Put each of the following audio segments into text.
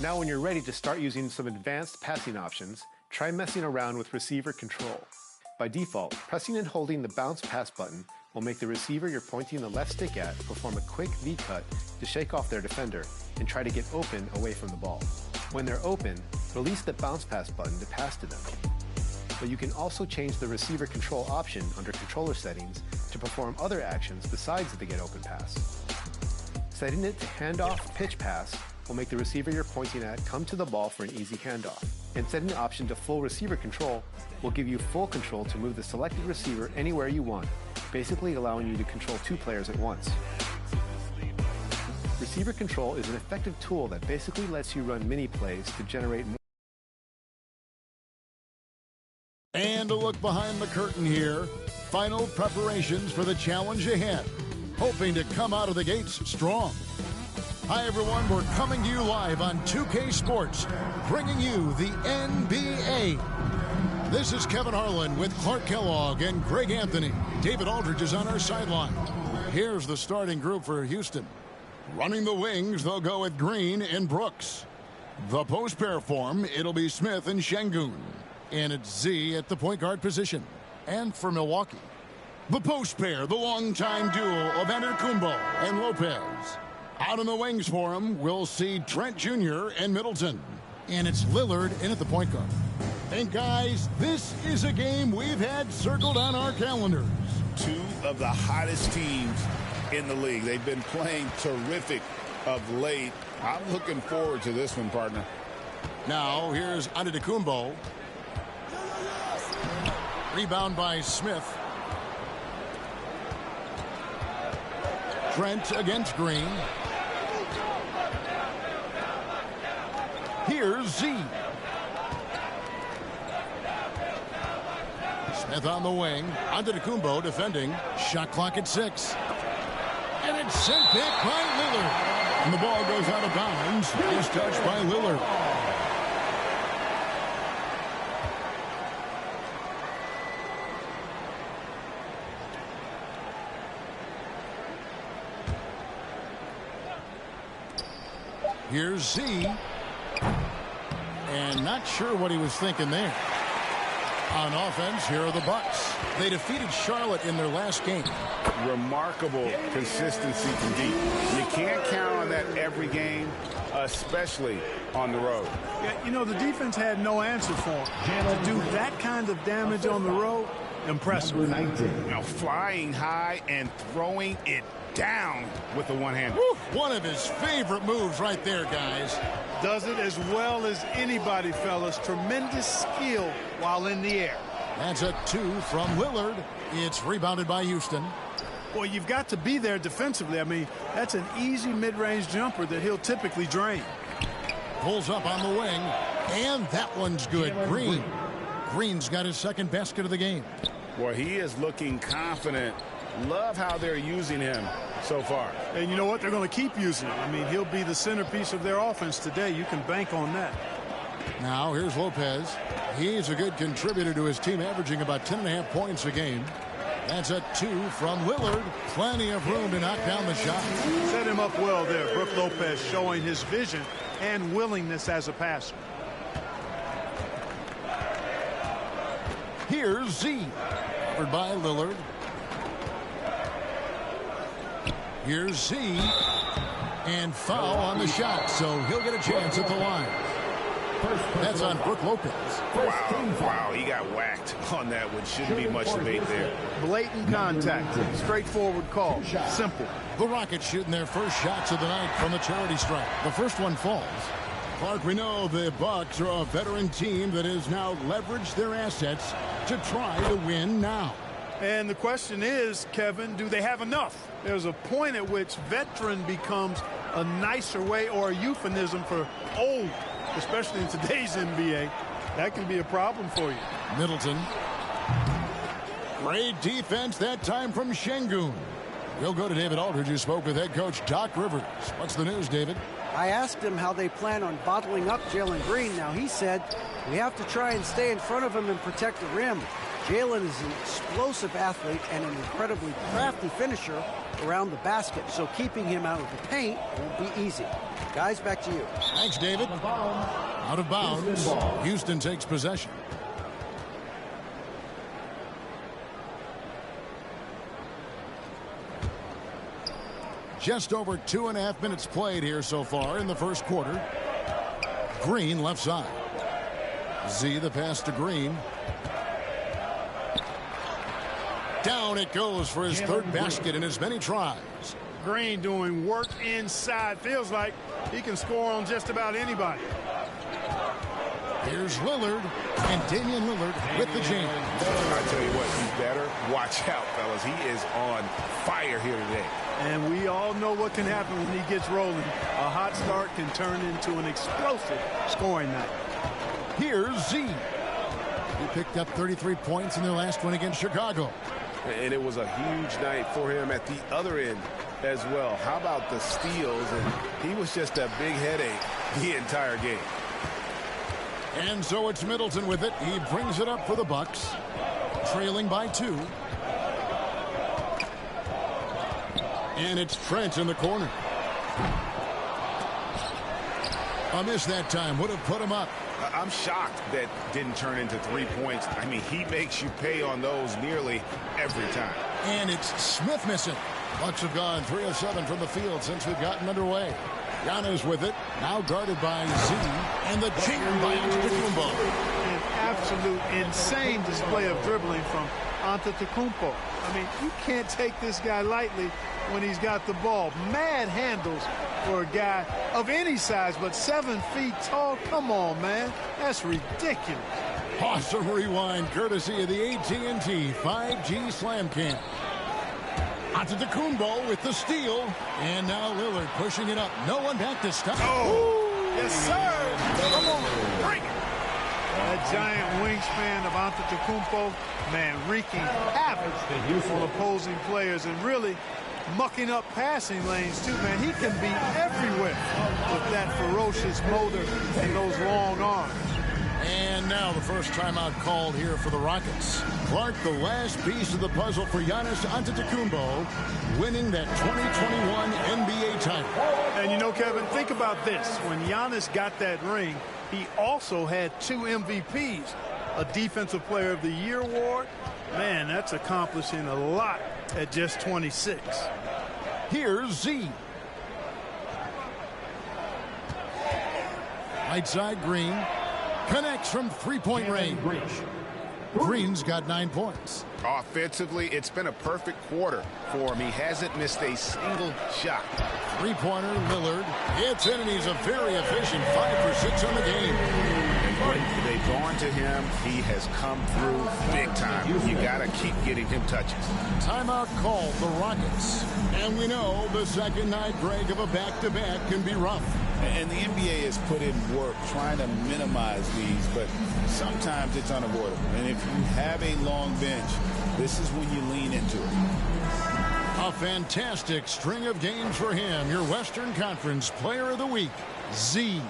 Now when you're ready to start using some advanced passing options, try messing around with receiver control. By default, pressing and holding the bounce pass button will make the receiver you're pointing the left stick at perform a quick V-cut to shake off their defender and try to get open away from the ball. When they're open, release the bounce pass button to pass to them. But you can also change the receiver control option under controller settings to perform other actions besides the get open pass. Setting it to handoff pitch pass will make the receiver you're pointing at come to the ball for an easy handoff. And setting the option to full receiver control will give you full control to move the selected receiver anywhere you want, basically allowing you to control 2 players at once. Receiver control is an effective tool that basically lets you run mini plays to generate more. And a look behind the curtain here. Final preparations for the challenge ahead. Hoping to come out of the gates strong. Hi, everyone. We're coming to you live on 2K Sports, bringing you the NBA. This is Kevin Harlan with Clark Kellogg and Greg Anthony. David Aldridge is on our sideline. Here's the starting group for Houston. Running the wings, they'll go with Green and Brooks. The post pair form, it'll be Smith and Şengün. And it's Z at the point guard position. And for Milwaukee, the post pair, the longtime duo of Antetokounmpo and Lopez. Out on the wings for him, we'll see Trent Jr. and Middleton. And it's Lillard in at the point guard. And guys, this is a game we've had circled on our calendars. 2 of the hottest teams in the league. They've been playing terrific of late. I'm looking forward to this one, partner. Now, here's Antetokounmpo. Rebound by Smith. Trent against Green. Here's Z. Smith on the wing. Antetokounmpo defending. Shot clock at 6. And it's sent back by Lillard. And the ball goes out of bounds. Nice touch by Lillard. Here's Z. And not sure what he was thinking there. On offense, here are the Bucks. They defeated Charlotte in their last game. Remarkable consistency from deep. You can't count on that every game, especially on the road. Yeah, you know, the defense had no answer for him. To do that kind of damage on the road, impressive. You know, flying high and throwing it down with the one hand. One of his favorite moves right there, guys. Does it as well as anybody, fellas. Tremendous skill while in the air. That's a 2 from Lillard. It's rebounded by Houston. Well, you've got to be there defensively. I mean, that's an easy mid-range jumper that he'll typically drain. Pulls up on the wing, and that one's good. Green. Green's got his second basket of the game. Boy, he is looking confident. Love how they're using him so far. And you know what? They're going to keep using him. I mean, he'll be the centerpiece of their offense today. You can bank on that. Now, here's Lopez. He's a good contributor to his team, averaging about 10.5 points a game. That's a 2 from Lillard. Plenty of room to knock down the shot. Set him up well there. Brook Lopez showing his vision and willingness as a passer. Here's Z. Covered by Lillard. Here's Z. And foul on the shot, so he'll get a chance at the line. That's on Brook Lopez. Wow, he got whacked on that one. Shouldn't be much debate there. Blatant contact. Straightforward call. Simple. The Rockets shooting their first shots of the night from the charity stripe. The first one falls. Clark, we know the Bucks are a veteran team that has now leveraged their assets to try to win now. And the question is, Kevin, do they have enough? There's a point at which veteran becomes a nicer way or a euphemism for old, especially in today's NBA. That can be a problem for you. Middleton. Great defense that time from Şengün. We'll go to David Aldridge, who spoke with head coach Doc Rivers. What's the news, David? I asked him how they plan on bottling up Jalen Green. Now, he said, we have to try and stay in front of him and protect the rim. Jalen is an explosive athlete and an incredibly crafty finisher around the basket, so keeping him out of the paint won't be easy. Guys, back to you. Thanks, David. Out of bounds. Houston takes possession. Just over 2.5 minutes played here so far in the first quarter. Green left side. Z the pass to Green. Down it goes for his third basket in as many tries. Green doing work inside. Feels like he can score on just about anybody. Here's Lillard, and Damian Lillard with the jam. I tell you what, he's better. Watch out, fellas. He is on fire here today. And we all know what can happen when he gets rolling. A hot start can turn into an explosive scoring night. Here's Z. He picked up 33 points in their last one against Chicago. And it was a huge night for him at the other end as well. How about the steals? And he was just a big headache the entire game. And so it's Middleton with it. He brings it up for the Bucks, trailing by 2. And it's Trent in the corner. A miss that time would have put him up. I'm shocked that didn't turn into 3 points. I mean, he makes you pay on those nearly every time. And it's Smith missing. Bucks have gone 3 of 7 from the field since we've gotten underway. Giannis with it, now guarded by Z, and the jam by Antetokounmpo. An absolute insane display of dribbling from Antetokounmpo. I mean, you can't take this guy lightly when he's got the ball. Mad handles for a guy of any size, but 7 feet tall. Come on, man. That's ridiculous. Awesome rewind, courtesy of the AT&T 5G Slam Cam. Antetokounmpo with the steal, and now Lillard pushing it up. No one back to stop. Oh, yes, sir. Come on, bring it. That giant wingspan of Antetokounmpo, man, wreaking havoc on opposing players and really mucking up passing lanes, too, man. He can be everywhere with that ferocious motor and those long arms. And now the first timeout called here for the Rockets. Clark, the last piece of the puzzle for Giannis Antetokounmpo, winning that 2021 NBA title. And you know, Kevin, think about this. When Giannis got that ring, he also had 2 MVPs, a Defensive Player of the Year award. Man, that's accomplishing a lot at just 26. Here's Z. Right side, Green. Connects from three-point range. Green's got 9 points. Offensively, it's been a perfect quarter for him. He hasn't missed a single shot. Three-pointer, Lillard. It's in, and he's a very efficient 5 for 6 on the game. And they've gone to him. He has come through big time. You got to keep getting him touches. Timeout called the Rockets. And we know the second night, Greg, of a back-to-back can be rough. And the NBA has put in work trying to minimize these, but sometimes it's unavoidable. And if you have a long bench, this is when you lean into it. A fantastic string of games for him. Your Western Conference Player of the Week, Z.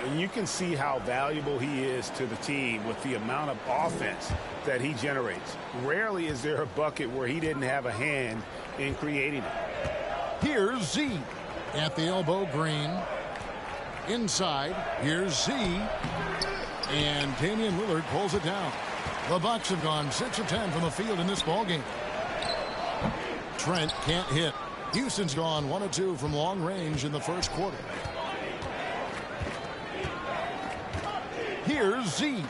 And you can see how valuable he is to the team with the amount of offense that he generates. Rarely is there a bucket where he didn't have a hand in creating it. Here's Z. At the elbow, Green. Inside, here's Z. And Damian Lillard pulls it down. The Bucks have gone 6 of 10 from the field in this ballgame. Trent can't hit. Houston's gone 1 of 2 from long range in the first quarter. Here's Z.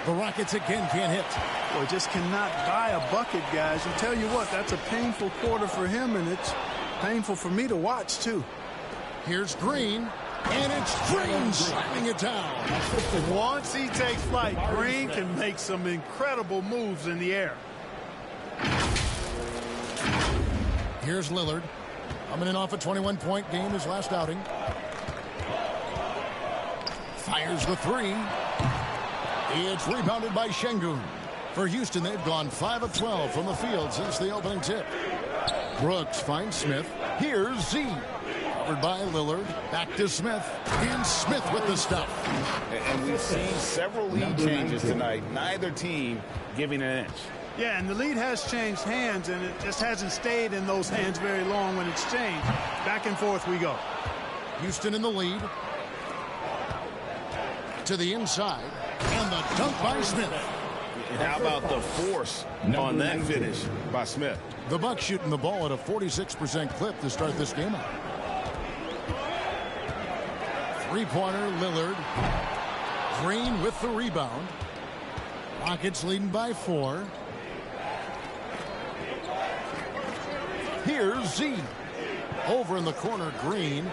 The Rockets again can't hit. Boy, just cannot buy a bucket, guys. And tell you what, that's a painful quarter for him, and it's painful for me to watch, too. Here's Green, and it's Green slamming it down. Once he takes flight, Green can make some incredible moves in the air. Here's Lillard, coming in off a 21-point game his last outing. Fires the three. It's rebounded by Şengün. For Houston, they've gone 5 of 12 from the field since the opening tip. Brooks finds Smith. Here's Z. Covered by Lillard. Back to Smith. And Smith with the stuff. And we've seen several lead changes tonight. Neither team giving an inch. Yeah, and the lead has changed hands, and it just hasn't stayed in those hands very long when it's changed. Back and forth we go. Houston in the lead. To the inside. And the dunk by Smith. And how about the force on that finish by Smith? The Bucks shooting the ball at a 46% clip to start this game out. Three-pointer, Lillard. Green with the rebound. Rockets leading by 4. Here's Z. Over in the corner, Green.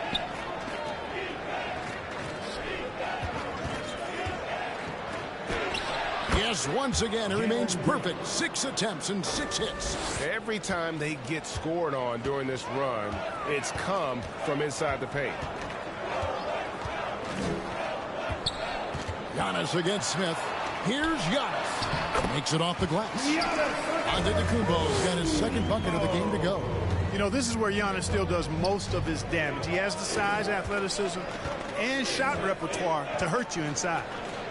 Yes, once again, it remains perfect. 6 attempts and 6 hits. Every time they get scored on during this run, it's come from inside the paint. Giannis against Smith. Here's Giannis. Makes it off the glass. Antetokounmpo's got his second bucket of the game to go. You know, this is where Giannis still does most of his damage. He has the size, athleticism, and shot repertoire to hurt you inside.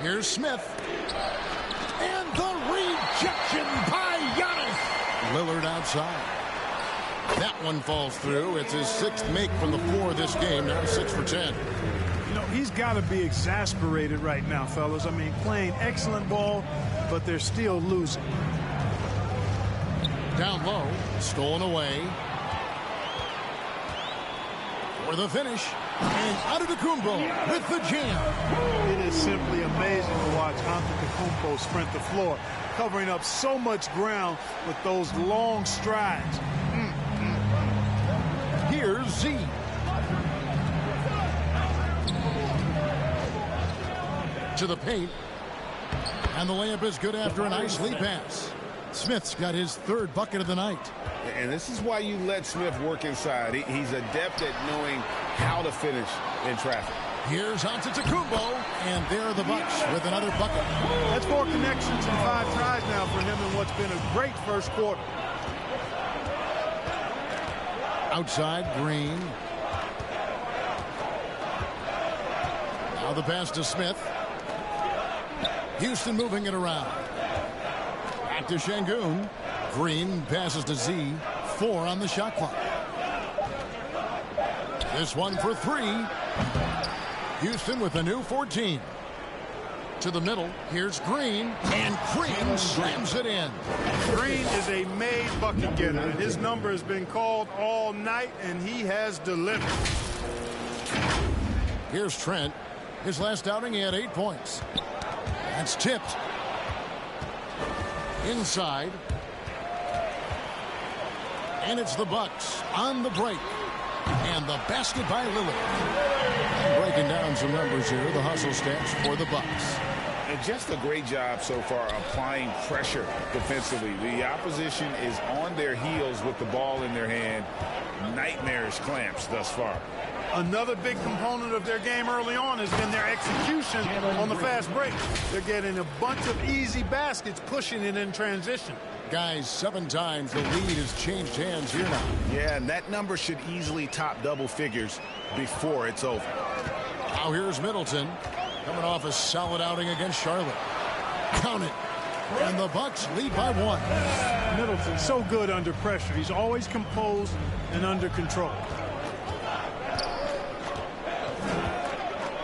Here's Smith. And the rejection by Giannis. Lillard outside. That one falls through. It's his 6th make from the floor this game. Now 6 for 10. You know, he's got to be exasperated right now, fellas. I mean, playing excellent ball, but they're still losing. Down low. Stolen away. For the finish. And Antetokounmpo with the jam. It is simply amazing to watch Antetokounmpo sprint the floor, covering up so much ground with those long strides. Here's Z. To the paint. And the layup is good after a nice lead pass. Smith's got his 3rd bucket of the night. And this is why you let Smith work inside. He's adept at knowing how to finish in traffic. Here's Antetokounmpo, and there are the Bucks with another bucket. That's 4 connections and 5 tries now for him in what's been a great first quarter. Outside, Green. Now the pass to Smith. Houston moving it around. Back to Şengün. Green passes to Z. 4 on the shot clock. This one for 3. Houston with a new 14. To the middle. Here's Green. And Green slams it in. Green is a made bucket getter, and his number has been called all night, and he has delivered. Here's Trent. His last outing, he had 8 points. That's tipped. Inside. And it's the Bucks on the break. And the basket by Lillard. Breaking down some numbers here, the hustle stats for the Bucks. And just a great job so far applying pressure defensively. The opposition is on their heels with the ball in their hand. Nightmarish clamps thus far. Another big component of their game early on has been their execution on the fast break. They're getting a bunch of easy baskets, pushing it in transition. Guys, 7 times the lead has changed hands here now. Yeah, and that number should easily top double figures before it's over. Now here's Middleton, coming off a solid outing against Charlotte. Count it. And the Bucks lead by 1. Middleton so good under pressure. He's always composed and under control.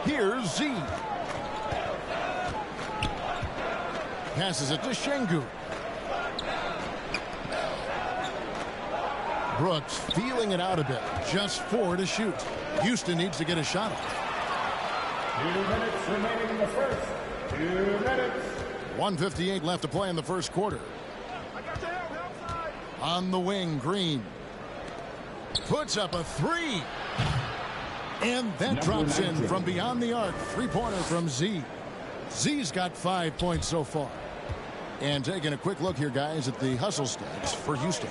Here's Z. Passes it to Şengün. Brooks feeling it out a bit. Just 4 to shoot. Houston needs to get a shot off. 2 minutes remaining in the first. 2 minutes. 1:58 left to play in the first quarter. On the wing, Green puts up a three. And that drops in from beyond the arc. Three-pointer from Z. Z's got 5 points so far. And taking a quick look here, guys, at the hustle stats for Houston.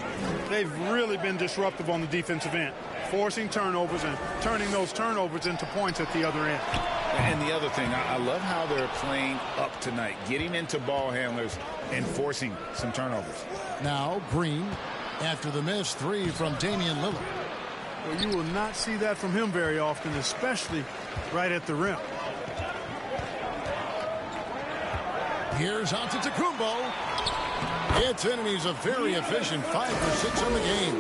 They've really been disruptive on the defensive end, forcing turnovers and turning those turnovers into points at the other end. And the other thing, I love how they're playing up tonight, getting into ball handlers and forcing some turnovers. Now Green after the missed three from Damian Lillard. Well, you will not see that from him very often, especially right at the rim. Here's Antetokounmpo. It's in, and he's a very efficient 5 for 6 on the game.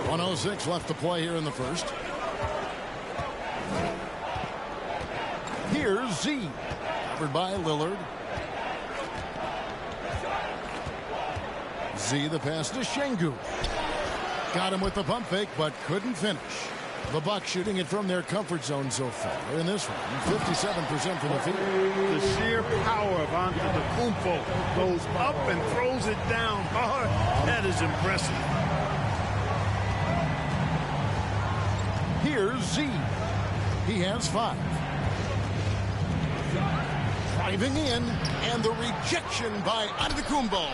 1:06 left to play here in the first. Here's Z. Covered by Lillard. Z, the pass to Şengün. Got him with the pump fake, but couldn't finish. The Bucks shooting it from their comfort zone so far in this one. 57% from the field. The sheer power of Antetokounmpo goes up and throws it down hard. That is impressive. Here's Z. He has 5. Driving in, and the rejection by Antetokounmpo.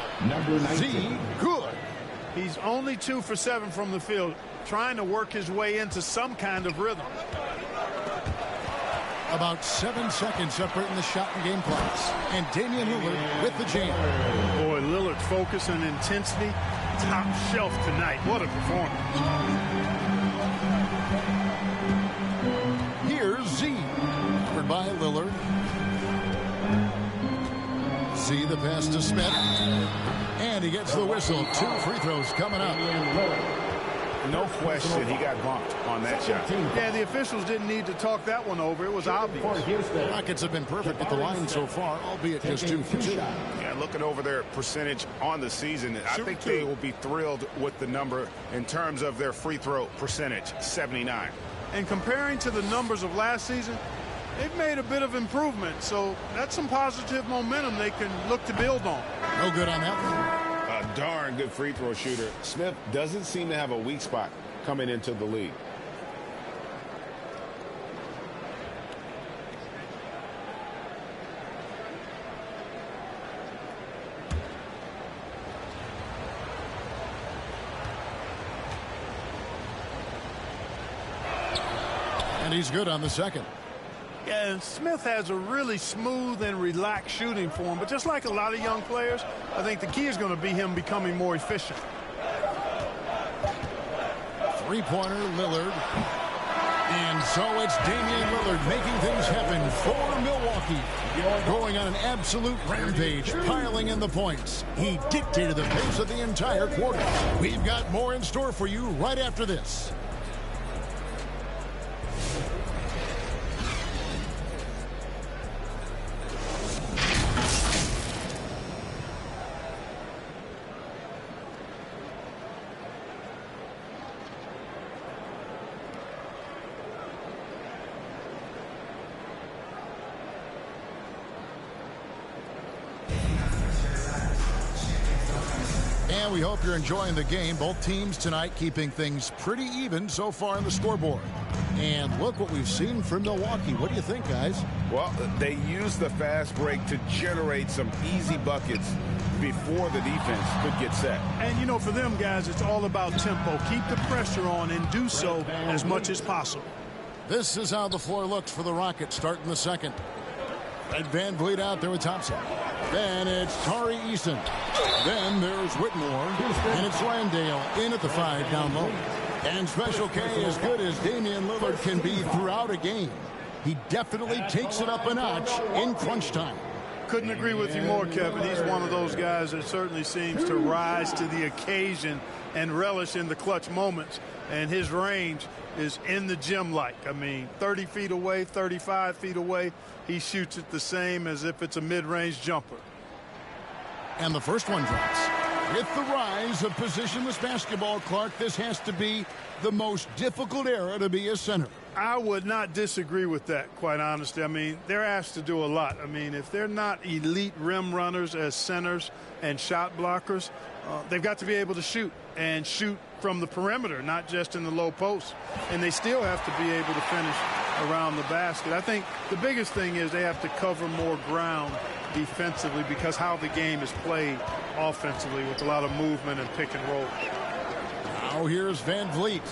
Z, good. He's only 2 for 7 from the field, trying to work his way into some kind of rhythm. About 7 seconds separating the shot and game clocks. And Damian Lillard with the jam. Boy, Lillard's focus and intensity, top shelf tonight. What a performance. Here's Z. Covered by Lillard. Z, the pass to Smith. And he gets the whistle. 2 free throws coming up. No question he got bumped on that shot. Yeah, the officials didn't need to talk that one over. It was obvious. The Rockets have been perfect at the line so far, albeit just 2 for 2. Yeah, looking over their percentage on the season, I think they will be thrilled with the number in terms of their free throw percentage, 79. And comparing to the numbers of last season, they've made a bit of improvement. So that's some positive momentum they can look to build on. No good on that one. A darn good free throw shooter. Smith doesn't seem to have a weak spot coming into the league. And he's good on the second. Yeah, and Smith has a really smooth and relaxed shooting form, but just like a lot of young players, I think the key is going to be him becoming more efficient. Three-pointer, Lillard. And so it's Damian Lillard making things happen for Milwaukee. Going on an absolute rampage, piling in the points. He dictated the pace of the entire quarter. We've got more in store for you right after this. And we hope you're enjoying the game. Both teams tonight keeping things pretty even so far on the scoreboard. And look what we've seen from Milwaukee. What do you think, guys? Well, they used the fast break to generate some easy buckets before the defense could get set. And, you know, for them guys, it's all about tempo. Keep the pressure on and do so as much as possible. This is how the floor looks for the Rockets starting the second. Red Van Vliet out there with Thompson. Then it's Tari Eason. Then there's Whitmore. And it's Landale in at the 5 down low. And Special K, as good as Damian Lillard can be throughout a game, he definitely takes it up a notch in crunch time. Couldn't agree with you more, Kevin. He's one of those guys that certainly seems to rise to the occasion and relish in the clutch moments. And his range is in the gym-like. I mean, 30 feet away, 35 feet away, he shoots it the same as if it's a mid-range jumper. And the first one drops. With the rise of positionless basketball, Clark, this has to be the most difficult era to be a center. I would not disagree with that, quite honestly. I mean, they're asked to do a lot. I mean, if they're not elite rim runners as centers and shot blockers, they've got to be able to shoot and shoot from the perimeter, not just in the low post. And they still have to be able to finish around the basket. I think the biggest thing is they have to cover more ground defensively because how the game is played offensively with a lot of movement and pick and roll. Now here's Van Vliet.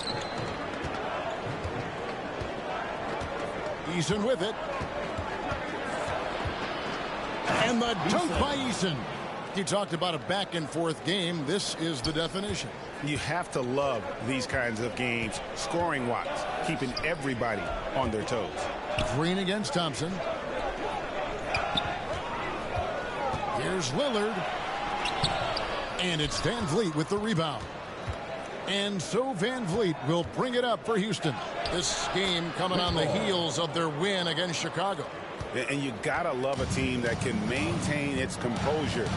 Eason with it. And the dunk by Eason. You talked about a back-and-forth game. This is the definition. You have to love these kinds of games, scoring-wise, keeping everybody on their toes. Green against Thompson. Here's Lillard. And it's Van Vliet with the rebound. And so Van Vliet will bring it up for Houston. This game coming on the heels of their win against Chicago. And you gotta love a team that can maintain its composure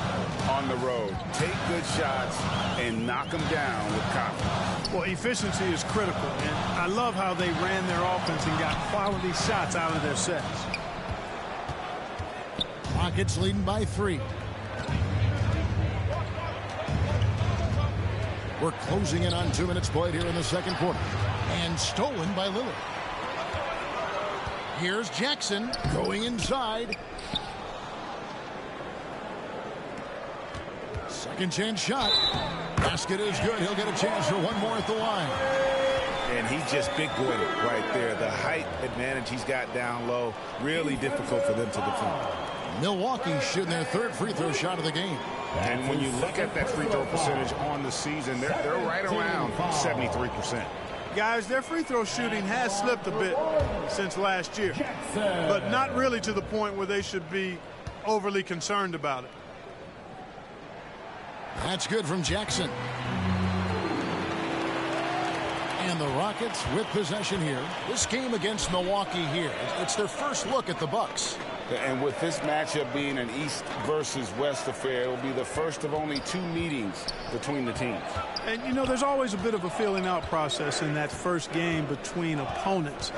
on the road, take good shots, and knock them down with confidence. Well, efficiency is critical, and I love how they ran their offense and got quality shots out of their sets. Rockets leading by 3. We're closing in on 2 minutes played here in the second quarter. And stolen by Lillard. Here's Jackson going inside. Second chance shot. Basket is good. He'll get a chance for one more at the line. And he just big-boyed it right there. The height advantage he's got down low, really difficult for them to defend. Milwaukee shooting their third free throw shot of the game. And when you look at that free throw percentage on the season, they're right around 73%. Guys, their free throw shooting has slipped a bit since last year, but not really to the point where they should be overly concerned about it. That's good from Jackson. And the Rockets with possession here. This game against Milwaukee here, it's their first look at the Bucks. And with this matchup being an East versus West affair, it will be the first of only 2 meetings between the teams. And, you know, there's always a bit of a filling out process in that first game between opponents.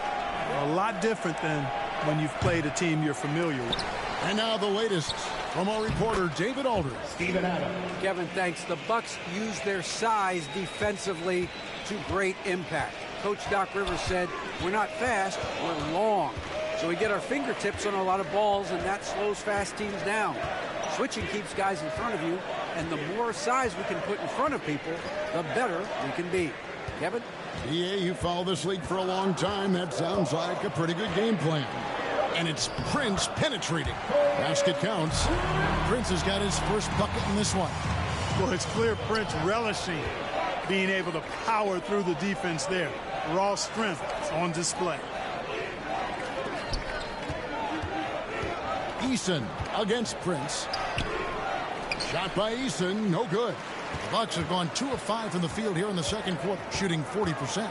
A lot different than when you've played a team you're familiar with. And now the latest from our reporter, David Aldridge. Steven Adams. Kevin, thanks. The Bucks use their size defensively to great impact. Coach Doc Rivers said, we're not fast, we're long. So we get our fingertips on a lot of balls, and that slows fast teams down. Switching keeps guys in front of you, and the more size we can put in front of people, the better we can be. Kevin? Yeah, you follow this league for a long time. That sounds like a pretty good game plan. And it's Prince penetrating. Basket counts. Prince has got his first bucket in this one. Well, it's clear Prince relishing being able to power through the defense there. Raw strength on display. Eason against Prince. Shot by Eason, no good. The Bucks have gone 2 of 5 from the field here in the second quarter, shooting 40%.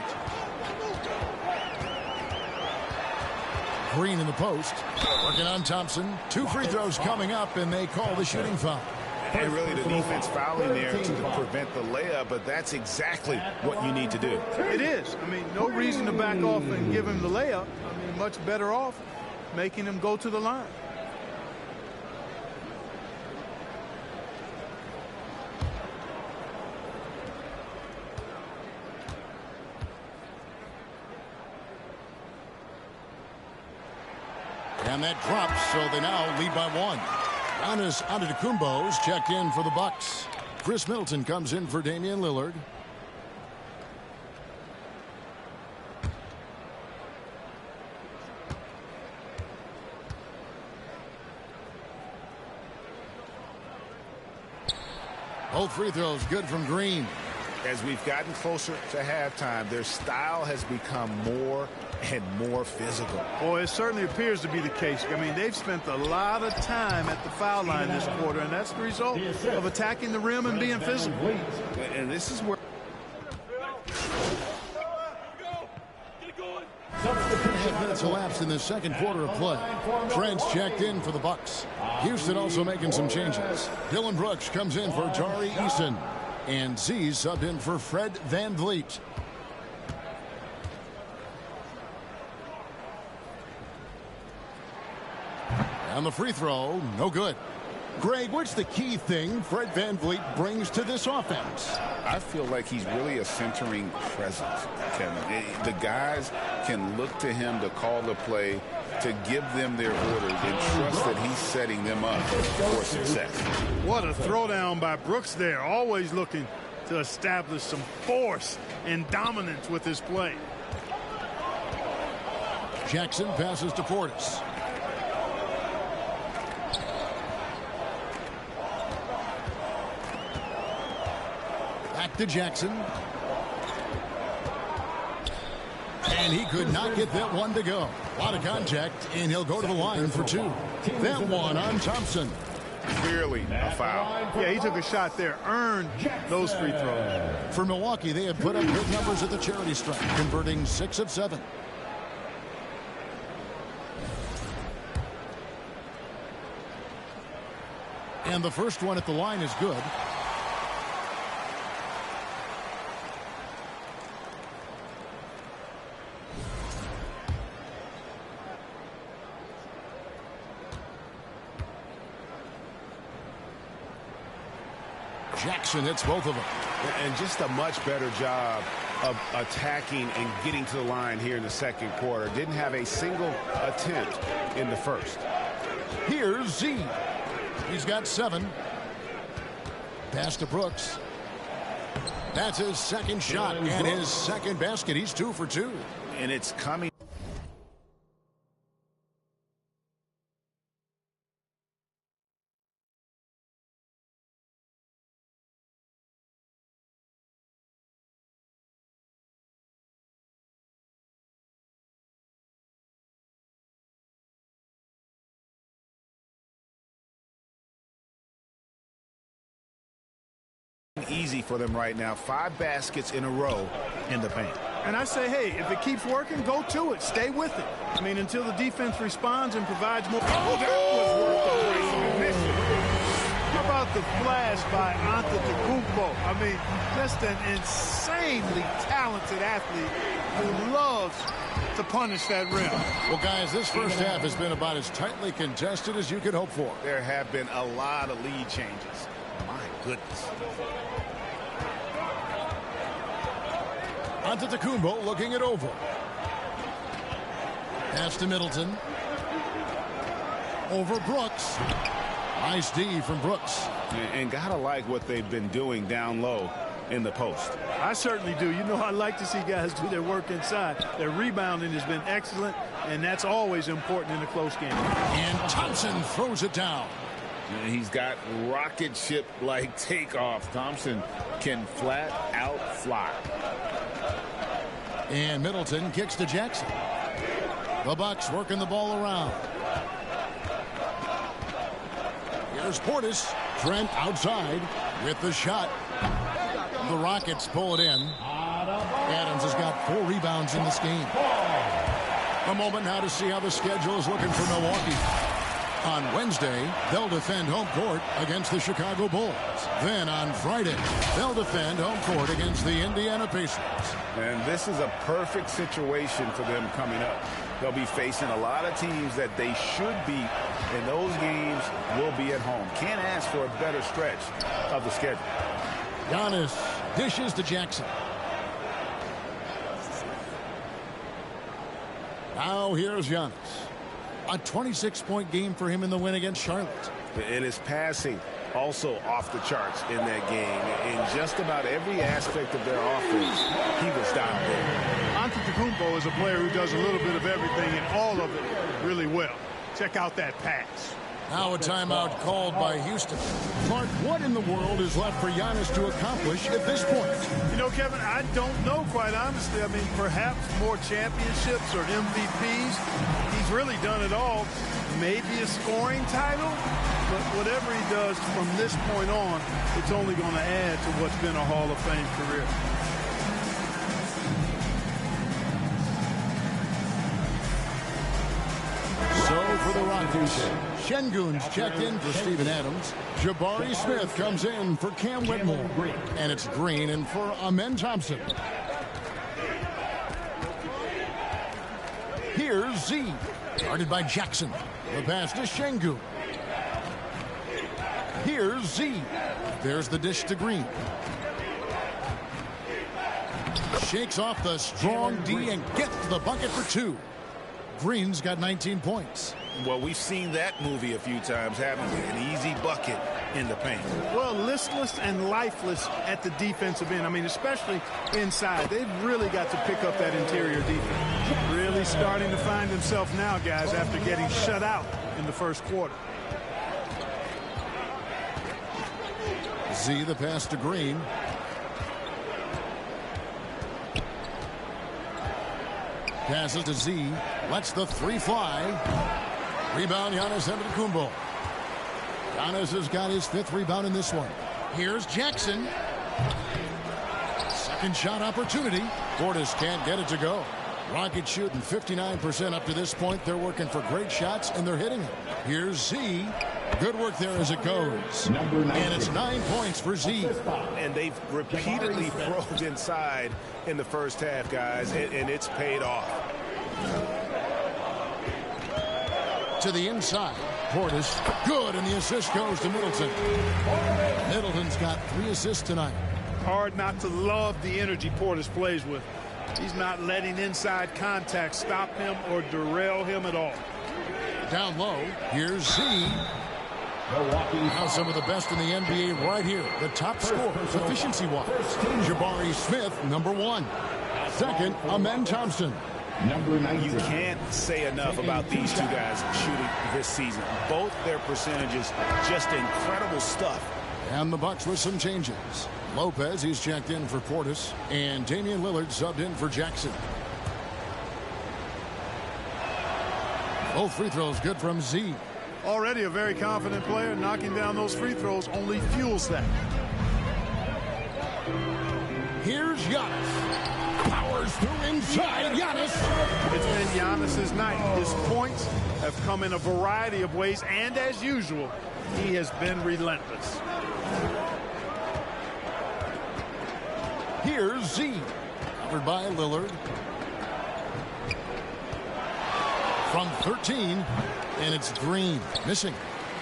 Green in the post, working on Thompson. 2 free throws coming up, and they call the shooting foul. And really the defense fouling there to prevent the layup, but that's exactly what you need to do. It is. I mean, no reason to back off and give him the layup. I mean, much better off making him go to the line. And that drops, so they now lead by 1. Giannis Antetokounmpo's checked in for the Bucks. Chris Middleton comes in for Damian Lillard. Both free throws good from Green. As we've gotten closer to halftime, their style has become more and more physical. Boy, it certainly appears to be the case. I mean, they've spent a lot of time at the foul line this quarter, and that's the result of attacking the rim and being physical. And this is where 8 minutes elapsed in the second quarter of play. Trent's checked in for the Bucks. Houston also making some changes. Dylan Brooks comes in for Jari Eason. And Z subbed in for Fred VanVleet. And the free throw, no good. Greg, what's the key thing Fred VanVleet brings to this offense? I feel like he's really a centering presence, Kevin. The guys can look to him to call the play, to give them their orders, and trust that he's setting them up for success. What a throwdown by Brooks there, always looking to establish some force and dominance with his play. Jackson passes to Portis. Back to Jackson. And he could not get that one to go. A lot of contact, and he'll go to the line for two. That one on Thompson. Clearly a foul. Yeah, he took a shot there, earned those free throws. For Milwaukee, they have put up good numbers at the charity stripe, converting 6 of 7. And the first one at the line is good. Jackson hits both of them. And just a much better job of attacking and getting to the line here in the second quarter. Didn't have a single attempt in the first. Here's Z. He's got 7. Pass to Brooks. That's his second shot and his second basket. He's 2 for 2. And it's coming. Easy for them right now. 5 baskets in a row in the paint. And I say, hey, if it keeps working, go to it. Stay with it. I mean, until the defense responds and provides more. Oh, that was worth the mission. How about the flash by Antetokounmpo? I mean, just an insanely talented athlete who loves to punish that rim. Well, guys, this first half has been about as tightly contested as you could hope for. There have been a lot of lead changes. My goodness. Antetokounmpo looking it over. Pass to Middleton. Over Brooks. Nice D from Brooks. And gotta like what they've been doing down low in the post. I certainly do. You know, I like to see guys do their work inside. Their rebounding has been excellent, and that's always important in a close game. And Thompson throws it down. He's got rocket ship-like takeoff. Thompson can flat out fly. And Middleton kicks to Jackson. The Bucks working the ball around. Here's Portis. Trent outside with the shot. The Rockets pull it in. Adams has got 4 rebounds in this game. A moment now to see how the schedule is looking for Milwaukee. On Wednesday, they'll defend home court against the Chicago Bulls. Then on Friday, they'll defend home court against the Indiana Pacers. And this is a perfect situation for them coming up. They'll be facing a lot of teams that they should beat, and those games will be at home. Can't ask for a better stretch of the schedule. Giannis dishes to Jackson. Now here's Giannis. A 26-point game for him in the win against Charlotte. And his passing also off the charts in that game. In just about every aspect of their offense, he was down there. Antetokounmpo is a player who does a little bit of everything and all of it really well. Check out that pass. Now a timeout called by Houston. Clark, what in the world is left for Giannis to accomplish at this point? You know, Kevin, I don't know, quite honestly. I mean, perhaps more championships or MVPs. He's really done it all. Maybe a scoring title, but whatever he does from this point on, it's only going to add to what's been a Hall of Fame 'Fame career. Giannis. Şengün's checked in for Steven Adams. Jabari Smith comes in for Cam Whitmore. And it's Green in for Amen Thompson. Here's Z. Guarded by Jackson. The pass to Şengün. Here's Z. There's the dish to Green. Shakes off the strong D and gets to the bucket for 2. Green's got 19 points. Well, we've seen that movie a few times, haven't we? An easy bucket in the paint. Well, listless and lifeless at the defensive end. I mean, especially inside. They've really got to pick up that interior defense. Really starting to find himself now, guys, after getting shut out in the first quarter. Z, the pass to Green. Passes to Z. Lets the 3 fly. Rebound, Giannis Antetokounmpo. Giannis has got his 5th rebound in this one. Here's Jackson. Second shot opportunity. Portis can't get it to go. Rockets shooting 59% up to this point. They're working for great shots, and they're hitting them. Here's Z. Good work there as it goes. And it's 9 points for Z. And they've repeatedly froze inside in the first half, guys, and it's paid off. To the inside. Portis. Good, and the assist goes to Middleton. Middleton's got 3 assists tonight. Hard not to love the energy Portis plays with. He's not letting inside contact stop him or derail him at all. Down low. Here's Z. Now some of the best in the NBA right here. The top scorer, efficiency-wise. Jabari Smith, number 1. Second, Amen Thompson. You can't say enough about these two guys shooting this season. Both their percentages, just incredible stuff. And the Bucks with some changes. Lopez, he's checked in for Portis. And Damian Lillard subbed in for Jackson. Both free throws good from Z. Already a very confident player. Knocking down those free throws only fuels that. Here's Giannis. Powers through inside. Giannis. It's been Giannis's night. His points have come in a variety of ways, and as usual, he has been relentless. Here's Z. Covered by Lillard. From 13, and it's Green. Missing.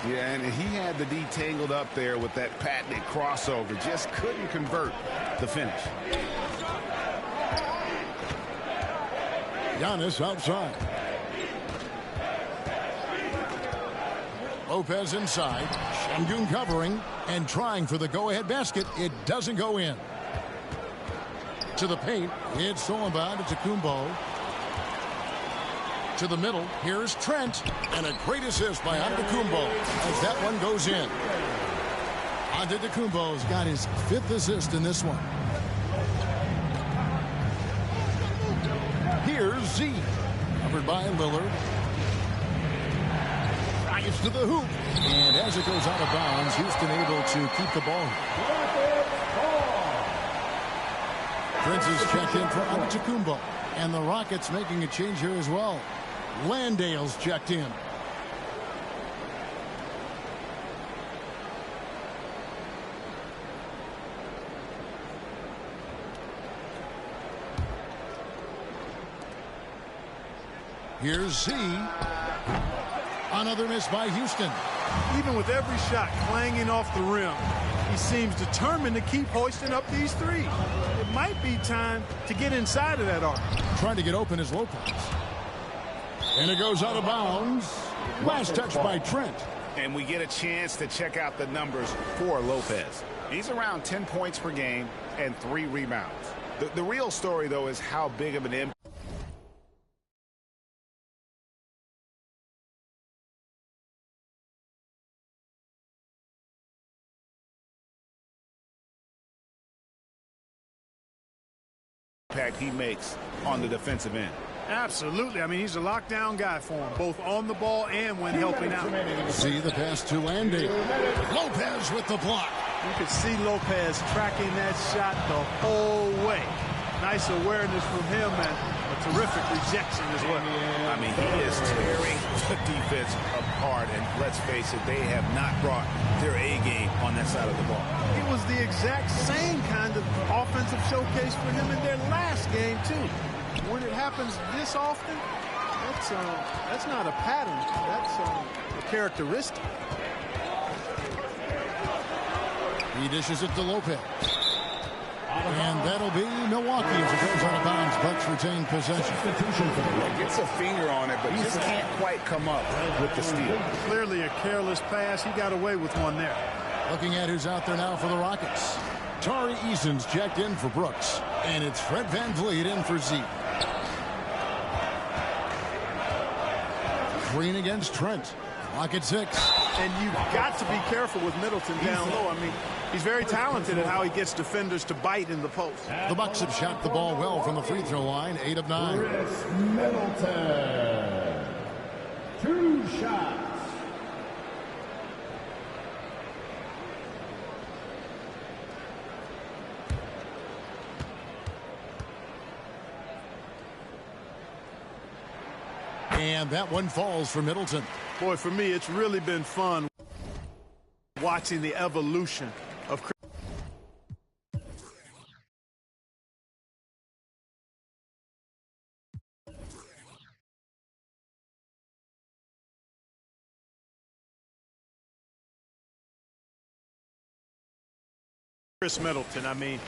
Yeah, and he had the D tangled up there with that patented crossover. Just couldn't convert the finish. Giannis outside. Lopez inside. Şengün covering and trying for the go-ahead basket. It doesn't go in. To the paint. It's stolen by Antetokounmpo. To the middle. Here's Trent. And a great assist by Antetokounmpo as that one goes in. Antetokounmpo's got his 5th assist in this one. Here's Z. Covered by Lillard. Drives to the hoop. And as it goes out of bounds, Houston able to keep the ball. Prince is checked in for Antetokounmpo. And the Rockets making a change here as well. Landale's checked in. Here's Z. Another miss by Houston. Even with every shot clanging off the rim, he seems determined to keep hoisting up these threes. It might be time to get inside of that arc. Trying to get open is Lopez. And it goes out of bounds. Last touch by Trent. And we get a chance to check out the numbers for Lopez. He's around 10 points per game and 3 rebounds. The real story, though, is how big of an impact he makes on the defensive end. Absolutely. I mean, he's a lockdown guy for him, both on the ball and when helping out. See the pass to Landale. Lopez with the block. You could see Lopez tracking that shot the whole way. Nice awareness from him, and A terrific rejection as well. I mean, he is tearing the defense apart, and let's face it, they have not brought their A game on that side of the ball. It was the exact same kind of offensive showcase for him in their last game, too. When it happens this often, that's not a pattern. That's a characteristic. He dishes it to Lopez. And that'll be Milwaukee as it goes out of bounds. Bucks retain possession. Gets a finger on it, but just can't quite come up with the steal. Clearly a careless pass. He got away with one there. Looking at who's out there now for the Rockets. Tari Eason's checked in for Brooks. And it's Fred VanVleet in for Zeke. Green against Trent. Clock at 6. And you've got to be careful with Middleton down low. I mean, he's very talented at how he gets defenders to bite in the post. The Bucks have shot the ball well from the free throw line. 8 of 9. Chris Middleton. 2 shots. And that one falls for Middleton. Boy, for me, it's really been fun watching the evolution of Chris Middleton. I mean,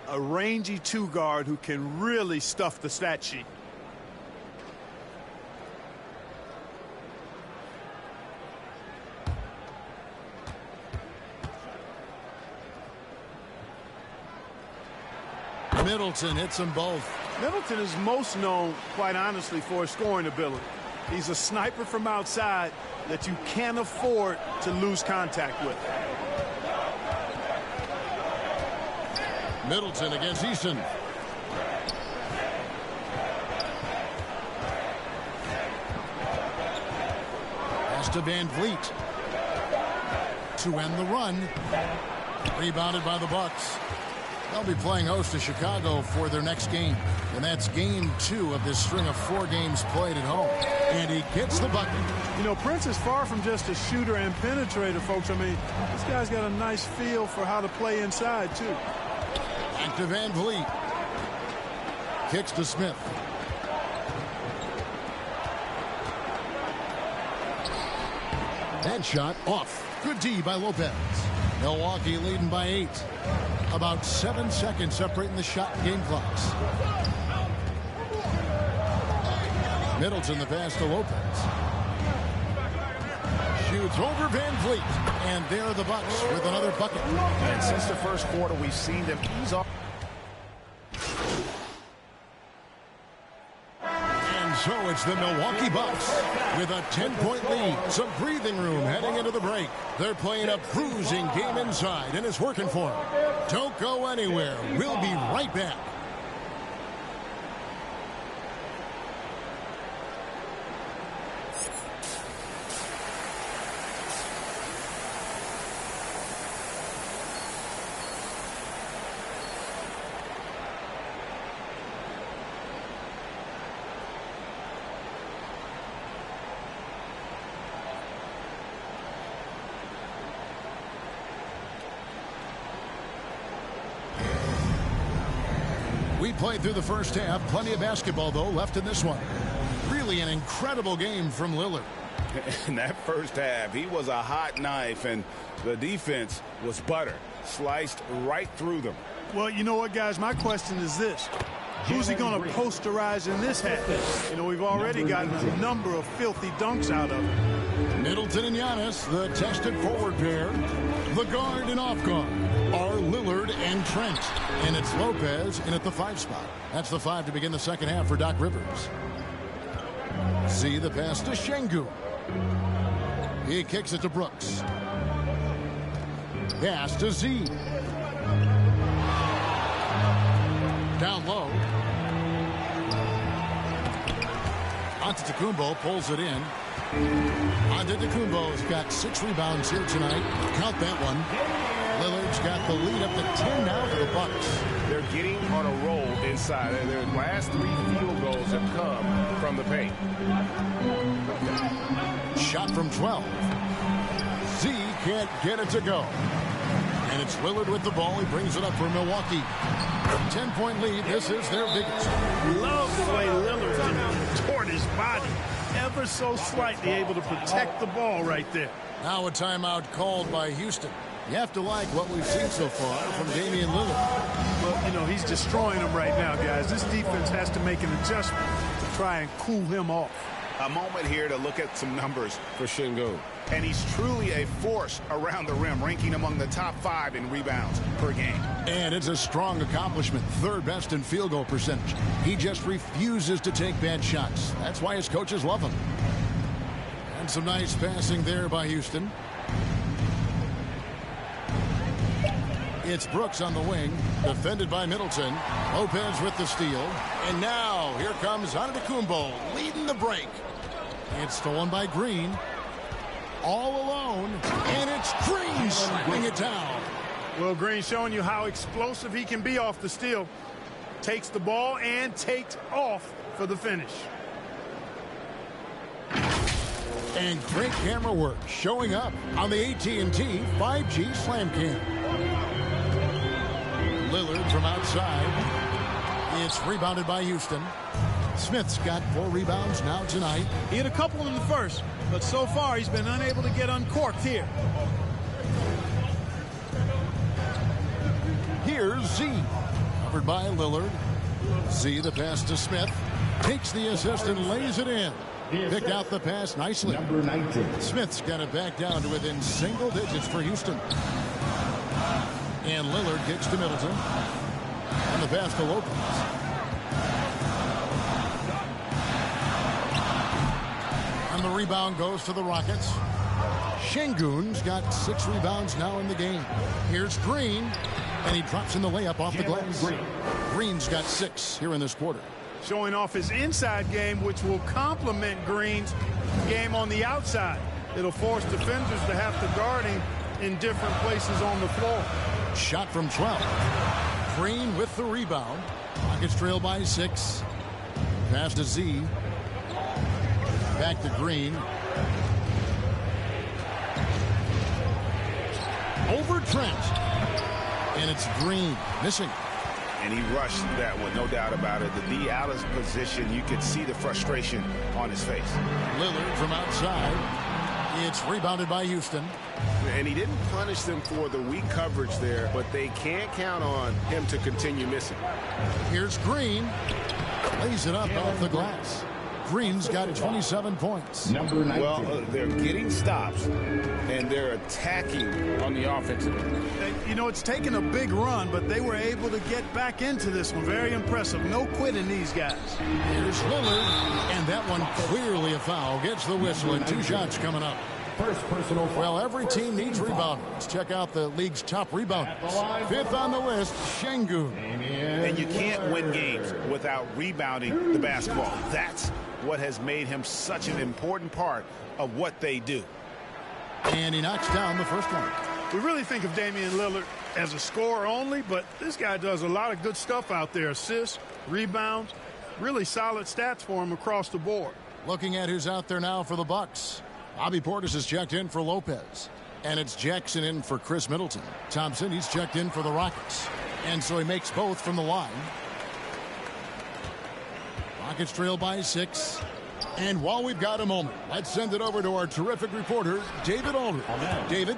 a rangy two-guard who can really stuff the stat sheet. Middleton hits them both. Middleton is most known, quite honestly, for his scoring ability. He's a sniper from outside that you can't afford to lose contact with. Middleton against Easton. Pass to VanVleet. To end the run. Rebounded by the Bucks. They'll be playing host to Chicago for their next game. And that's game 2 of this string of 4 games played at home. And he gets the bucket. You know, Prince is far from just a shooter and penetrator, folks. I mean, this guy's got a nice feel for how to play inside, too. Back to VanVleet. Kicks to Smith. That shot off. Good D by Lopez. Milwaukee leading by 8. About 7 seconds separating the shot and game clocks. Middleton the pass to Lopez. Shoots over VanVleet. And there are the Bucks with another bucket. And since the first quarter, we've seen them ease off. And so it's the Milwaukee Bucks with a 10-point lead. Some breathing room heading into the break. They're playing a bruising game inside, and it's working for them. Don't go anywhere. We'll be right back. We played through the first half. Plenty of basketball, though, left in this one. Really an incredible game from Lillard. In that first half, he was a hot knife, and the defense was butter. Sliced right through them. Well, you know what, guys? My question is this. Who's he going to posterize in this half? You know, we've already gotten a number of filthy dunks out of him. Middleton and Giannis, the tested forward pair. The guard and off guard are Lillard and Trent. And it's Lopez in at the 5 spot. That's the 5 to begin the second half for Doc Rivers. See the pass to Şengün. He kicks it to Brooks. Pass to Z. Down low. Antetokounmpo pulls it in. Antetokounmpo's got 6 rebounds here tonight. Count that one. Lillard Lillard's got the lead up to 10 now for the Bucks. They're getting on a roll inside. Their last 3 field goals have come from the paint. Shot from 12. Z can't get it to go. And it's Lillard with the ball. He brings it up for Milwaukee. 10-point lead. This is their biggest. Love the way Lillard contort his body ever so slightly, able to protect the ball right there. Now a timeout called by Houston. You have to like what we've seen so far from Damian Lillard. Well, you know, he's destroying them right now, guys. This defense has to make an adjustment to try and cool him off. A moment here to look at some numbers for Şengün. And he's truly a force around the rim, ranking among the top 5 in rebounds per game. And it's a strong accomplishment. 3rd best in field goal percentage. He just refuses to take bad shots. That's why his coaches love him. And some nice passing there by Houston. It's Brooks on the wing, defended by Middleton. Lopez with the steal. And now here comes Antetokounmpo leading the break. It's stolen by Green. All alone. And it's Green slamming it down. Well, Green showing you how explosive he can be off the steal. Takes the ball and takes off for the finish. And great camera work showing up on the AT&T 5G Slam Cam. Lillard from outside. It's rebounded by Houston. Smith's got 4 rebounds now tonight. He had a couple in the first, but so far he's been unable to get uncorked here. Here's Z. Covered by Lillard. Z the pass to Smith. Takes the assist and lays it in. Picked out the pass nicely. Number 19. Smith's got it back down to within single digits for Houston. And Lillard kicks to Middleton. And the pass to Lopez. And the rebound goes to the Rockets. Şengün's got 6 rebounds now in the game. Here's Green. And he drops in the layup off the glass. Green's got 6 here in this quarter. Showing off his inside game, which will complement Green's game on the outside. It'll force defenders to have to guard him in different places on the floor. Shot from 12. Green with the rebound. Rockets trail by 6. Pass to Z. Back to Green. Over Trent. And it's Green missing. And he rushed that one, no doubt about it. The D out of position, you could see the frustration on his face. Lillard from outside. It's rebounded by Houston. And he didn't punish them for the weak coverage there, but they can't count on him to continue missing. Here's Green. Lays it up off the glass. Green's got 27 points. Number 19. Well, they're getting stops, and they're attacking on the offensive end. You know, it's taken a big run, but they were able to get back into this one. Very impressive. No quitting these guys. Here's Lillard, and that one clearly a foul. Gets the whistle, and 2 shots coming up. First personal foul. Well, every team needs rebounders. Check out the league's top rebounders. 5th on the list, Şengün. And you can't win games without rebounding the basketball. That's what has made him such an important part of what they do. And he knocks down the first one. We really think of Damian Lillard as a scorer only, but this guy does a lot of good stuff out there. Assists, rebounds, really solid stats for him across the board. Looking at who's out there now for the Bucks. Bobby Portis has checked in for Lopez. And it's Jackson in for Chris Middleton. Thompson, he's checked in for the Rockets. And so he makes both from the line. Rockets trail by 6. And while we've got a moment, let's send it over to our terrific reporter, David Aldridge. David?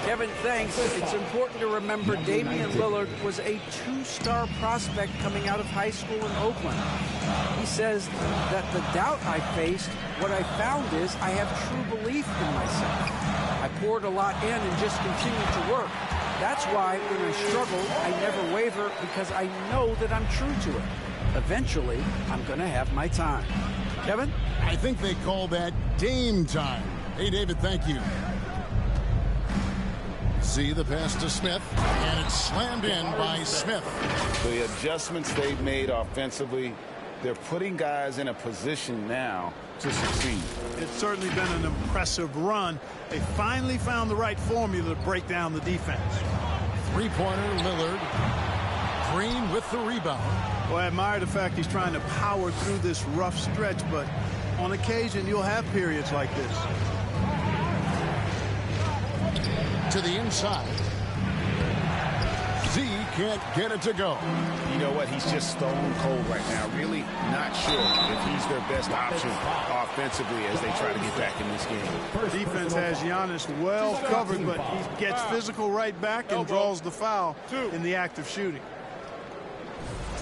Kevin, thanks. It's important to remember Damian Lillard was a 2-star prospect coming out of high school in Oakland. He says that the doubt I faced, what I found is I have true belief in myself. I poured a lot in and just continued to work. That's why when I struggle, I never waver because I know that I'm true to it. Eventually, I'm going to have my time. Kevin? I think they call that Dame time. Hey, David, thank you. See the pass to Smith, and it's slammed in by Smith. The adjustments they've made offensively, they're putting guys in a position now to succeed. It's certainly been an impressive run. They finally found the right formula to break down the defense. Three-pointer, Lillard. Green with the rebound. Well, I admire the fact he's trying to power through this rough stretch, but on occasion you'll have periods like this. To the inside. Z can't get it to go. You know what? He's just stone cold right now. Really not sure if he's their best option offensively as they try to get back in this game. Defense has Giannis well covered, but he gets physical right back and draws the foul in the act of shooting.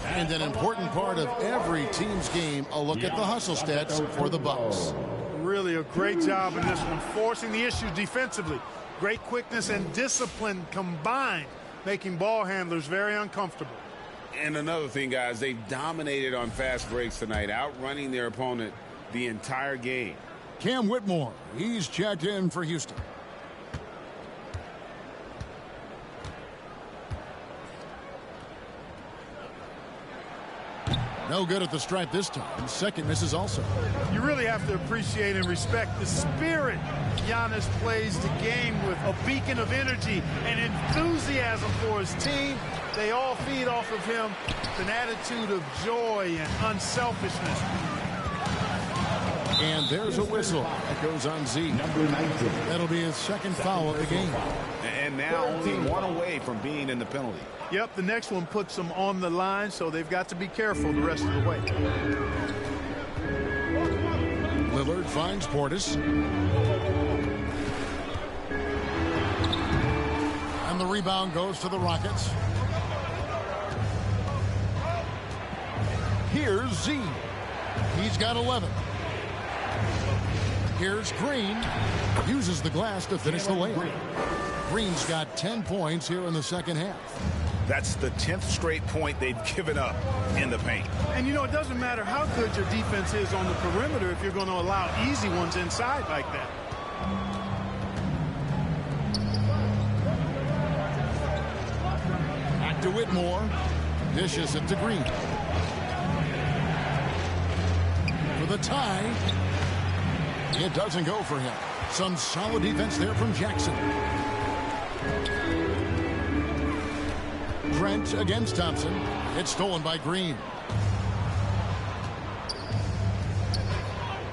And an important part of every team's game, a look at the hustle stats for the Bucks. Really a great job in this one, forcing the issues defensively. Great quickness and discipline combined, making ball handlers very uncomfortable. And another thing, guys, they've dominated on fast breaks tonight, outrunning their opponent the entire game. Cam Whitmore, he's checked in for Houston. No good at the stripe this time. Second misses also. You really have to appreciate and respect the spirit Giannis plays the game with. A beacon of energy and enthusiasm for his team. They all feed off of him. It's an attitude of joy and unselfishness. And there's a whistle that goes on Z. That'll be his second foul of the game. And now only one away from being in the penalty. Yep, the next one puts them on the line, so they've got to be careful the rest of the way. Lillard finds Portis. And the rebound goes to the Rockets. Here's Z. He's got 11. Here's Green. Uses the glass to finish the layup. Green's got 10 points here in the second half. That's the 10th straight point they've given up in the paint. And, you know, it doesn't matter how good your defense is on the perimeter if you're going to allow easy ones inside like that. Back to Whitmore. Dishes it to Green. For the tie. It doesn't go for him. Some solid defense there from Jackson. Trent against Thompson. It's stolen by Green.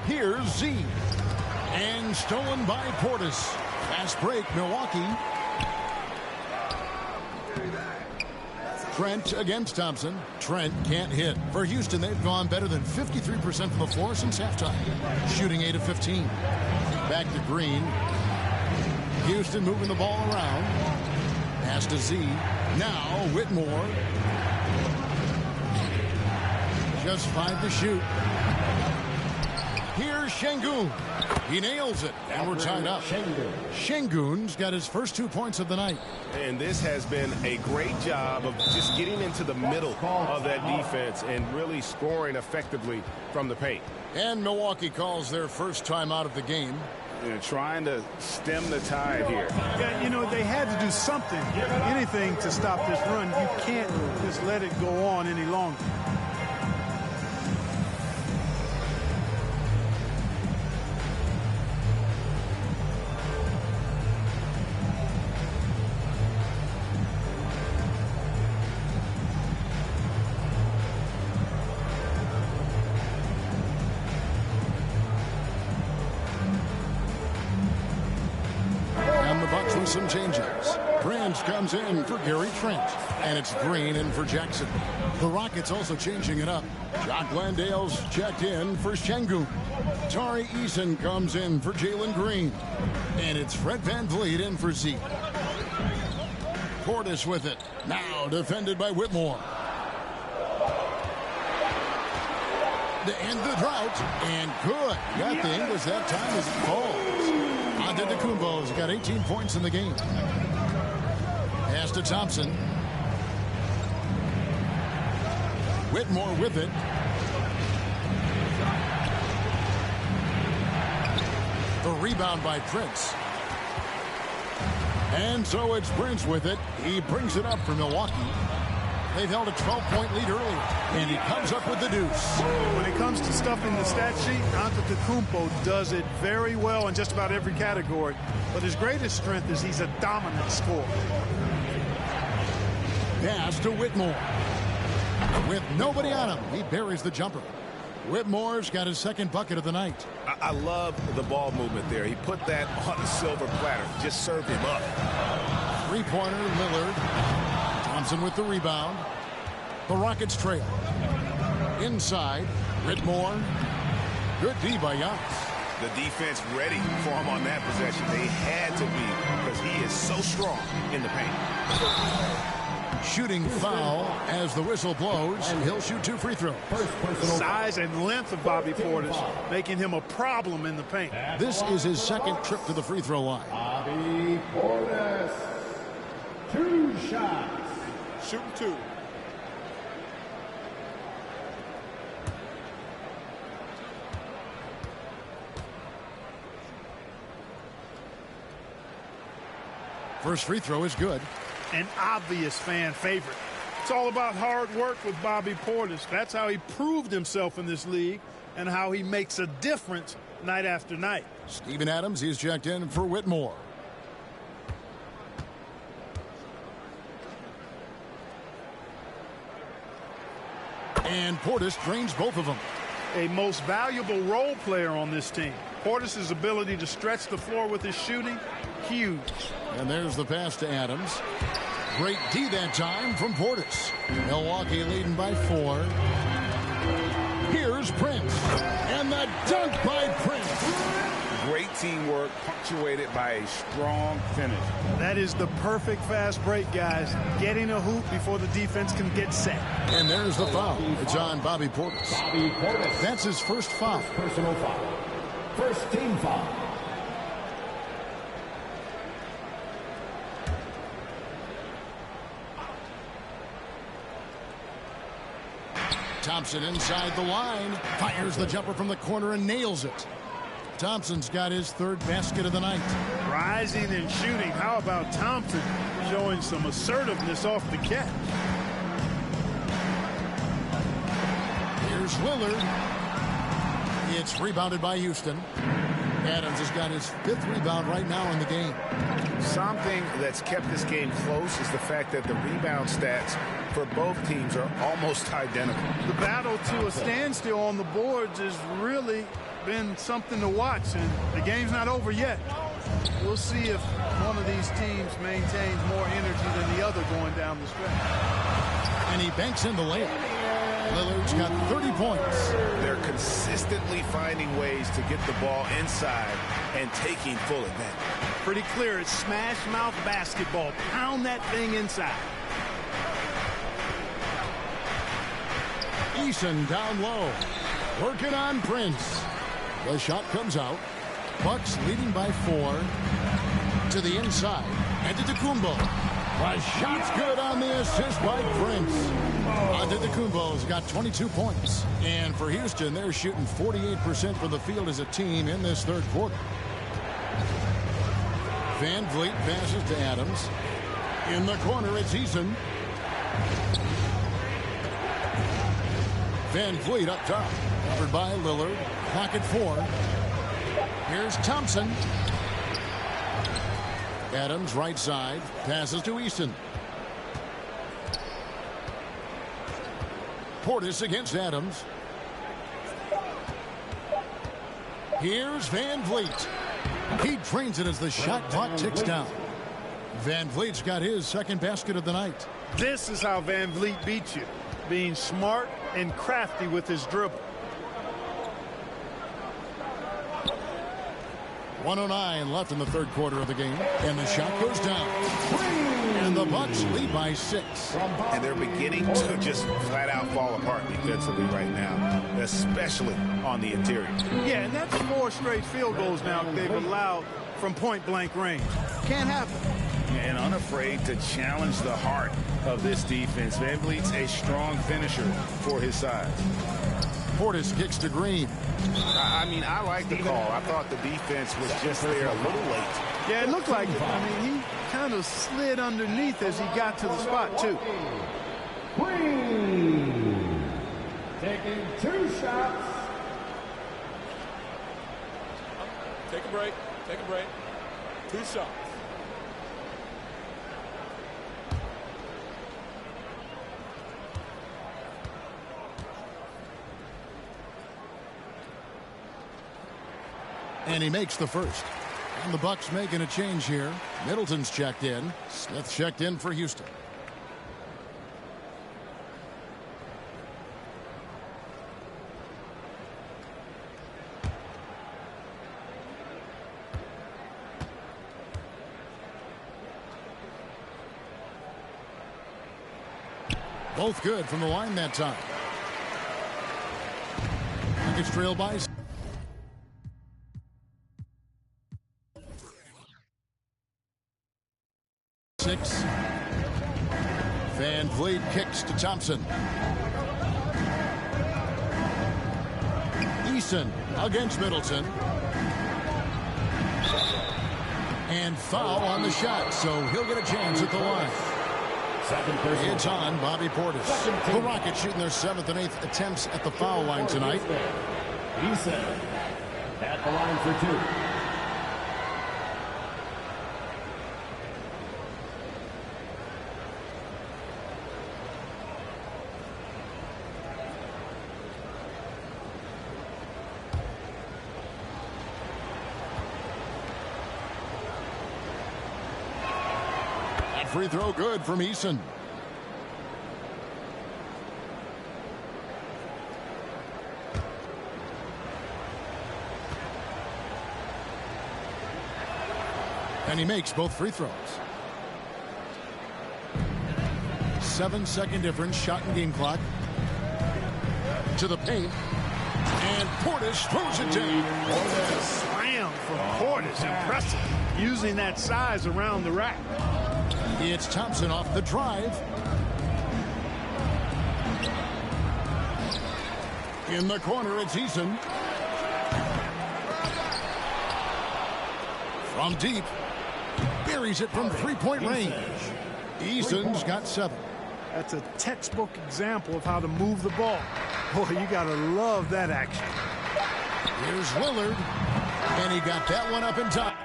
Here's Z. And stolen by Portis. Fast break, Milwaukee. Trent against Thompson. Trent can't hit. For Houston, they've gone better than 53% from the floor since halftime. Shooting 8 of 15. Back to Green. Houston moving the ball around. Pass to Z. Now Whitmore. Just 5 to shoot. Here's Şengün. He nails it, and we're tied up. Şengün's got his first 2 points of the night. And this has been a great job of just getting into the middle of that defense and really scoring effectively from the paint. And Milwaukee calls their first time out of the game. Trying to stem the tide here. Yeah, you know, they had to do something, anything to stop this run. You can't just let it go on any longer. Some changes. Prince comes in for Gary Trent, and it's Green in for Jackson. The Rockets also changing it up. Jock Landale's checked in for Şengün. Tari Eason comes in for Jalen Green, and it's Fred VanVleet in for Z. Portis with it. Now defended by Whitmore. To end the drought, and good. Got the English that time as it falls. Antetokounmpo's got 18 points in the game. Pass to Thompson. Whitmore with it. The rebound by Prince. And so it's Prince with it. He brings it up for Milwaukee. They've held a 12-point lead earlier, and he comes up with the deuce. When it comes to stuffing the stat sheet, Antetokounmpo does it very well in just about every category. But his greatest strength is he's a dominant scorer. Pass to Whitmore. With nobody on him, he buries the jumper. Whitmore's got his second bucket of the night. I love the ball movement there. He put that on a silver platter. Just served him up. Three-pointer, Lillard. Thompson with the rebound. The Rockets trail. Inside, Whitmore. Good D by Giannis. The defense ready for him on that possession. They had to be because he is so strong in the paint. Shooting foul as the whistle blows, and he'll shoot 2 free throws. Size and length of Bobby Portis making him a problem in the paint. This is his second trip to the free throw line. Bobby Portis. 2 shots. Shooting 2. First free throw is good. An obvious fan favorite. It's all about hard work with Bobby Portis. That's how he proved himself in this league and how he makes a difference night after night. Steven Adams, he's checked in for Whitmore. And Portis drains both of them. A most valuable role player on this team. Portis' ability to stretch the floor with his shooting, huge. And there's the pass to Adams. Great D that time from Portis. Milwaukee leading by 4. Here's Prince. And the dunk by Prince. Great teamwork punctuated by a strong finish. That is the perfect fast break, guys. Getting a hoop before the defense can get set. And there's the foul. It's on Bobby Portis. Bobby Portis. That's his first foul. Personal foul. First team foul. Thompson inside the line. Fires the jumper from the corner and nails it. Thompson's got his third basket of the night. Rising and shooting. How about Thompson showing some assertiveness off the catch? Here's Lillard. It's rebounded by Houston. Adams has got his 5th rebound right now in the game. Something that's kept this game close is the fact that the rebound stats for both teams are almost identical. The battle to a standstill on the boards has really been something to watch, and the game's not over yet. We'll see if one of these teams maintains more energy than the other going down the stretch. And he banks in the layup. Lillard's got 30 points. They're consistently finding ways to get the ball inside and taking full advantage. Pretty clear it's smash mouth basketball. Pound that thing inside. Eason down low. Working on Prince. The shot comes out. Bucks leading by 4. To the inside. Antetokounmpo. The shot's good on the assist by Prince. Antetokounmpo's got 22 points. And for Houston, they're shooting 48% from the field as a team in this third quarter. Van Vliet passes to Adams. In the corner, it's Eason. Van Vliet up top. Covered by Lillard. Clock at 4. Here's Thompson. Adams right side. Passes to Easton. Portis against Adams. Here's Van Vliet. He trains it as the shot clock ticks down. Van Vliet's got his second basket of the night. This is how Van Vliet beats you. Being smart and crafty with his dribble. 1:09 left in the third quarter of the game. And the shot goes down. And the Bucks lead by 6. And they're beginning to just flat out fall apart defensively right now, especially on the interior. Yeah, and that's 4 straight field goals now they've allowed from point-blank range. Can't happen. And unafraid to challenge the heart of this defense. Van Vliet's a strong finisher for his size. Portis kicks to Green. I mean, I like the call. I thought the defense was just there a little late. Yeah, it looked like it. I mean, he kind of slid underneath as he got to the spot, too. Green taking 2 shots. Take a break. Take a break. 2 shots. And he makes the first. And the Bucks making a change here. Middleton's checked in. Smith checked in for Houston. Both good from the line that time. Nuggets trail by 6. Van Vliet kicks to Thompson. Eason against Middleton. And foul on the shot, so he'll get a chance at the line. It's on Bobby Portis. The Rockets shooting their 7th and 8th attempts at the foul line tonight. Eason at the line for 2. Free throw good from Eason. And he makes both free throws. 7-second difference, shot and game clock. To the paint. And Portis throws it down. Slam from Portis. Impressive. Using that size around the rack. It's Thompson off the drive. In the corner, it's Eason. From deep. Buries it from three-point range. Eason's got 7. That's a textbook example of how to move the ball. Boy, you got to love that action. Here's Lillard. And he got that one up in time.